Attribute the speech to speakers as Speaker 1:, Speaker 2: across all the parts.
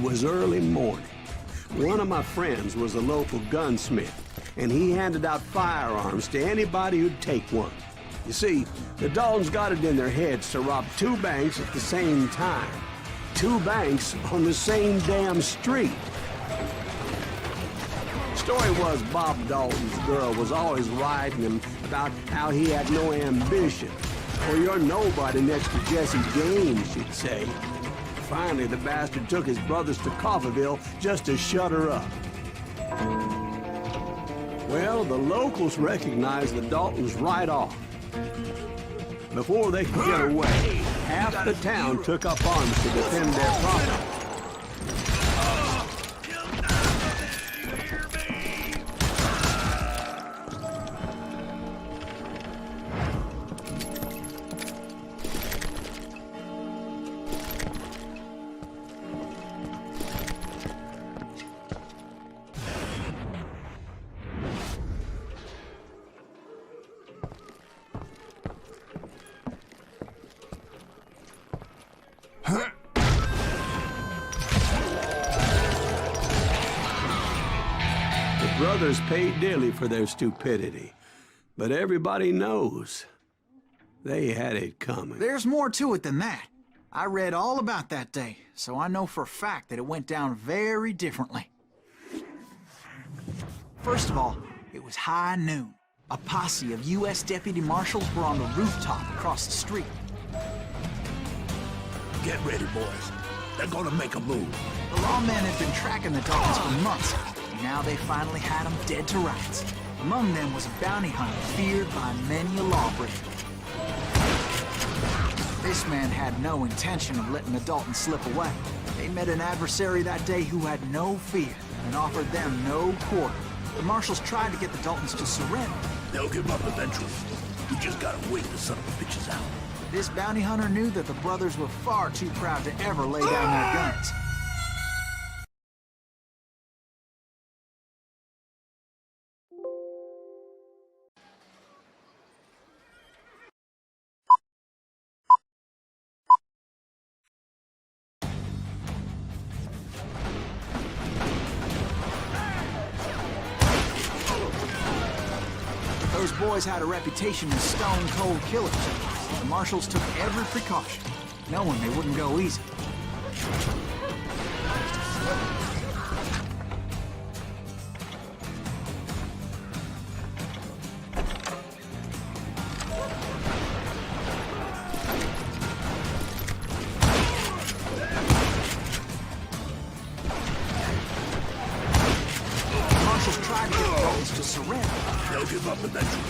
Speaker 1: was early morning. One of my friends was a local gunsmith, and he handed out firearms to anybody who'd take one. You see, the Daltons got it in their heads to rob two banks at the same time. Two banks on the same damn street. Story was Bob Dalton's girl was always riding him about how he had no ambition. Or you're nobody next to Jesse James, she'd say. Finally, the bastard took his brothers to Coffeyville just to shut her up. Well, the locals recognized the Daltons right off. Before they could get away, half the town took up arms to defend their property. Brothers paid dearly for their stupidity, but everybody knows they had it coming.
Speaker 2: There's more to it than that. I read all about that day, so I know for a fact that it went down very differently. First of all, it was high noon. A posse of U.S. deputy marshals were on the rooftop across the street.
Speaker 3: Get ready, boys. They're gonna make a move.
Speaker 2: The lawmen had been tracking the Daltons for months. Now they finally had them dead to rights. Among them was a bounty hunter feared by many a lawbreaker. This man had no intention of letting the Daltons slip away. They met an adversary that day who had no fear and offered them no quarter. The marshals tried to get the Daltons to surrender.
Speaker 3: They'll give up eventually. We just gotta wait the son of the bitches out.
Speaker 2: This bounty hunter knew that the brothers were far too proud to ever lay down their guns. Those boys had a reputation as stone-cold killers. The marshals took every precaution, knowing they wouldn't go easy. The marshals tried to get the Daltons to surrender.
Speaker 3: They'll give up eventually.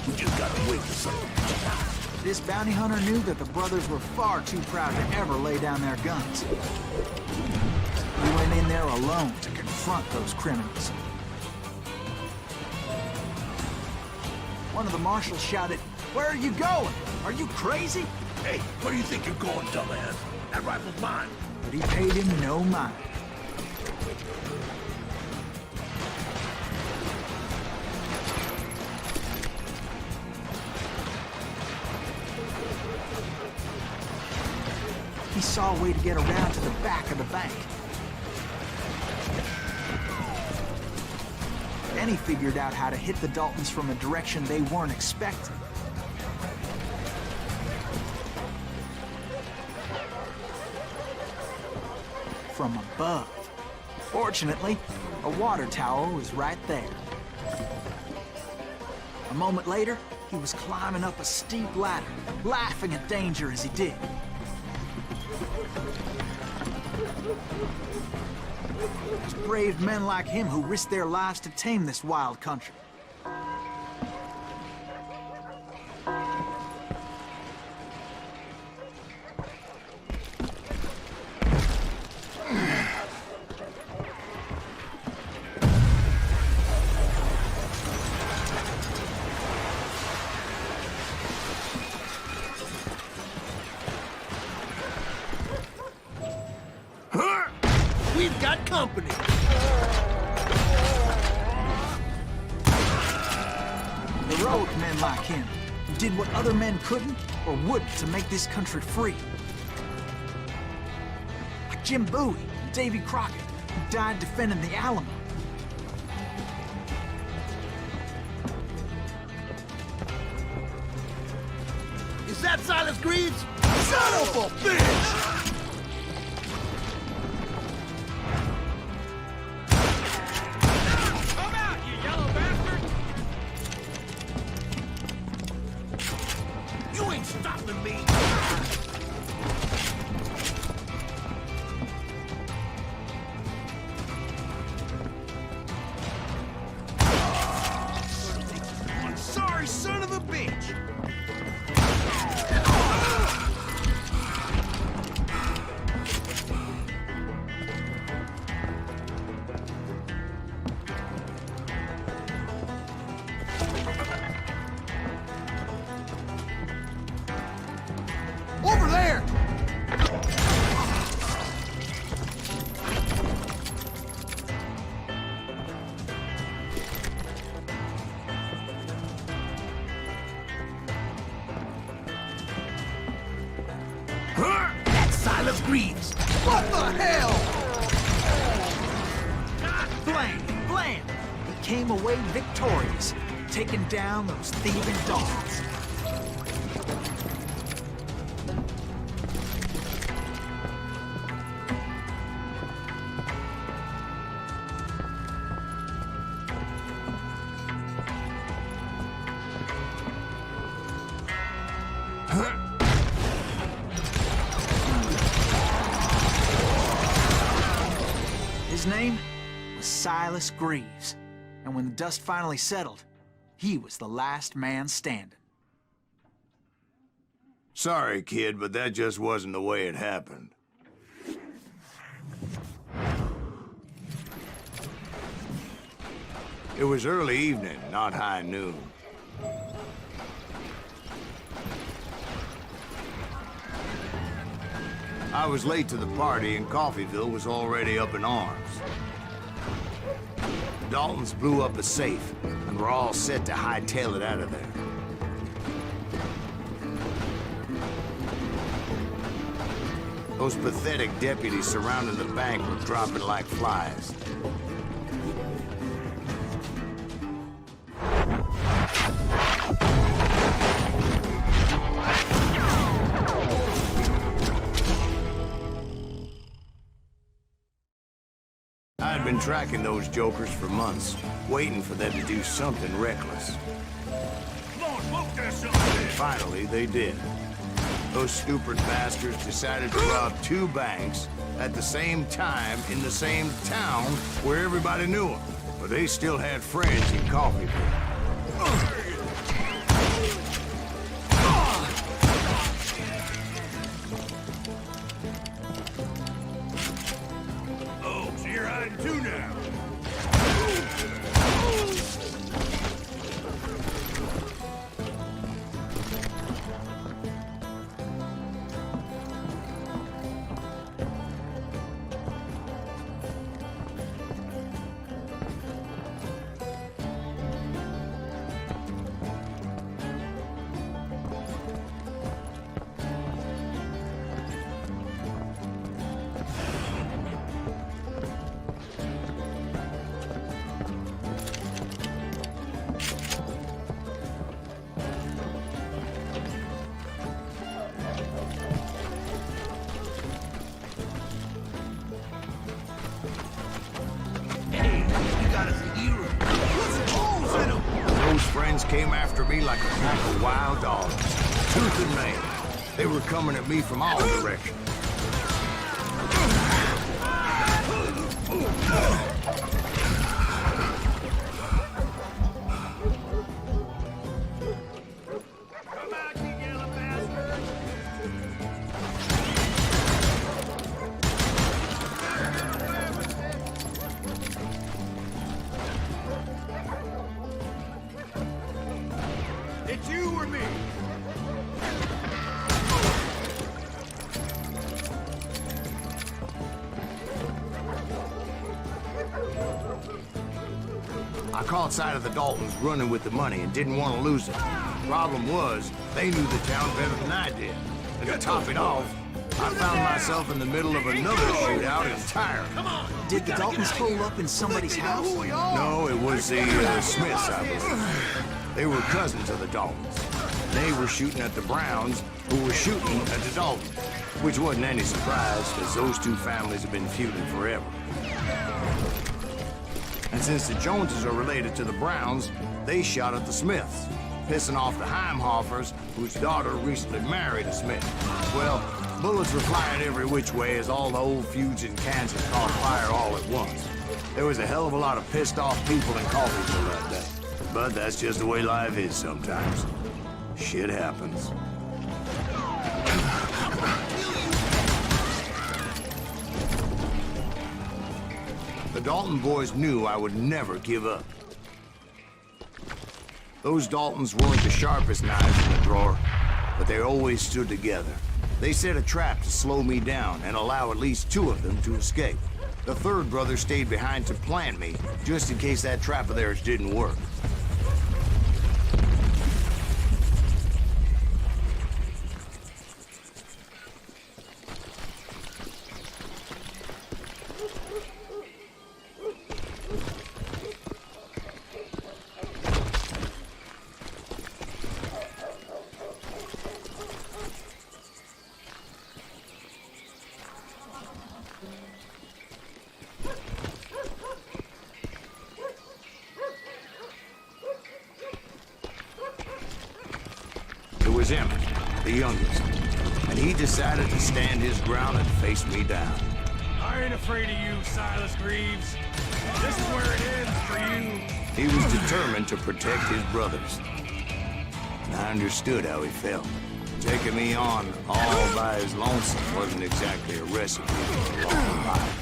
Speaker 3: We just gotta wait the son of the bitches out.
Speaker 2: This bounty hunter knew that the brothers were far too proud to ever lay down their guns. He went in there alone to confront those criminals. One of the marshals shouted, "Where are you going? Are you crazy?"
Speaker 3: Hey, where do you think you're going, dumbass? That rifle's mine.
Speaker 2: But he paid him no mind. He saw a way to get around to the back of the bank. Then he figured out how to hit the Daltons from a direction they weren't expecting. From above. Fortunately, a water tower was right there. A moment later, he was climbing up a steep ladder, laughing at danger as he did. It's brave men like him who risked their lives to tame this wild country.
Speaker 3: We've got company.
Speaker 2: Heroic men like him, who did what other men couldn't or wouldn't to make this country free. I Jim Bowie and Davy Crockett, who died defending the Alamo.
Speaker 3: Is that Silas Greaves? Son of a bitch!
Speaker 4: Come out, you yellow bastard!
Speaker 3: You ain't stopping me! Sorry, son of a bitch! Over there! That's Silas Greaves! What the hell?
Speaker 2: Blam! Blam! He came away victorious, taking down those thieving dogs. His name was Silas Greaves, and when the dust finally settled, he was the last man standing.
Speaker 5: Sorry, kid, but that just wasn't the way it happened. It was early evening, not high noon. I was late to the party, and Coffeyville was already up in arms. The Daltons blew up a safe, and were all set to hightail it out of there. Those pathetic deputies surrounding the bank were dropping like flies. I'd been tracking those jokers for months, waiting for them to do something reckless.
Speaker 3: Come on, smoke that something!
Speaker 5: Finally, they did. Those stupid bastards decided to rob two banks at the same time in the same town where everybody knew them. But they still had friends in Coffeyville.
Speaker 3: Oh, so you're hiding too now?
Speaker 5: Those friends came after me like a pack of wild dogs, tooth and nail. They were coming at me from all directions.
Speaker 3: Come out, you yellow bastard! It's you or me!
Speaker 5: I caught sight of the Daltons running with the money and didn't want to lose it. Problem was, they knew the town better than I did. And to top it off, I found myself in the middle of another shootout entirely.
Speaker 2: Did the Daltons hole up in somebody's house?
Speaker 5: No, it was the Smiths, I believe. They were cousins of the Daltons. They were shooting at the Browns, who were shooting at the Daltons, which wasn't any surprise, because those two families have been feuding forever. And since the Joneses are related to the Browns, they shot at the Smiths, pissing off the Heimhoffers, whose daughter recently married a Smith. Well, bullets were flying every which way as all the old feuds in Kansas caught fire all at once. There was a hell of a lot of pissed off people in Coffeeville that day. But that's just the way life is sometimes. Shit happens. The Dalton boys knew I would never give up. Those Daltons weren't the sharpest knives in the drawer, but they always stood together. They set a trap to slow me down and allow at least two of them to escape. The third brother stayed behind to plant me, just in case that trap of theirs didn't work. It was him, the youngest, and he decided to stand his ground and face me down.
Speaker 4: I ain't afraid of you, Silas Greaves. This is where it ends for you.
Speaker 5: He was determined to protect his brothers. And I understood how he felt. Taking me on all by his lonesome wasn't exactly a recipe for a long life.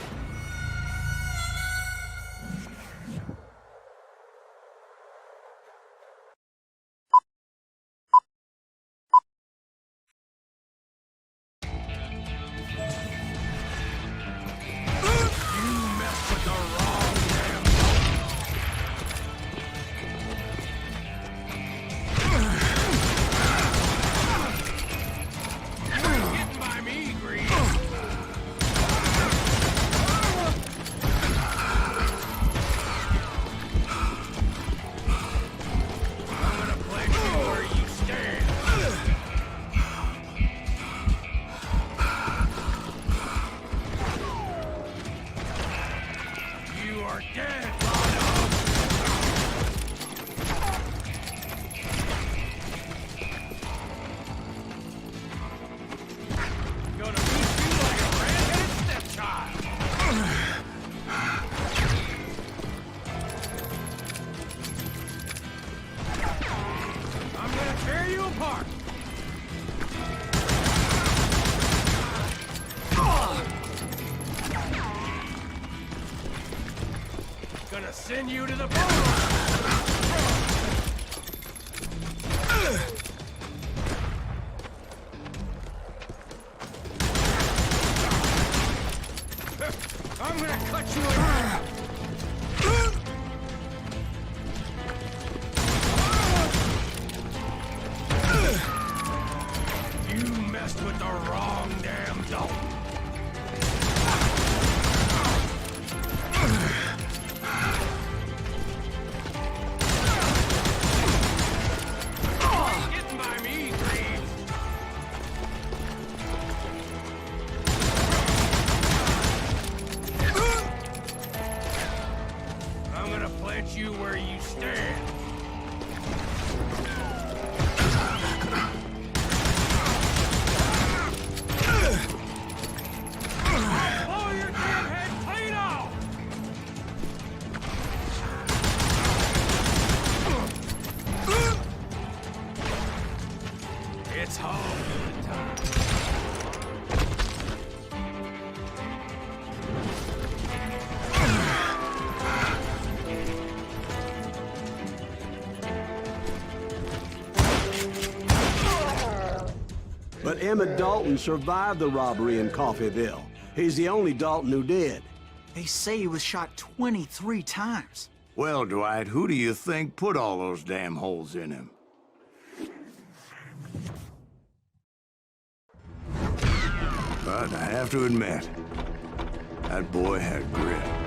Speaker 4: Gonna send you to the bone! I'm gonna cut you in half! You messed with the wrong damn Dalton. You where you stand. I'll blow your damn head clean off. It's home time.
Speaker 1: But Emmett Dalton survived the robbery in Coffeeville. He's the only Dalton who did.
Speaker 2: They say he was shot 23 times.
Speaker 5: Well, Dwight, who do you think put all those damn holes in him? But I have to admit, that boy had grit.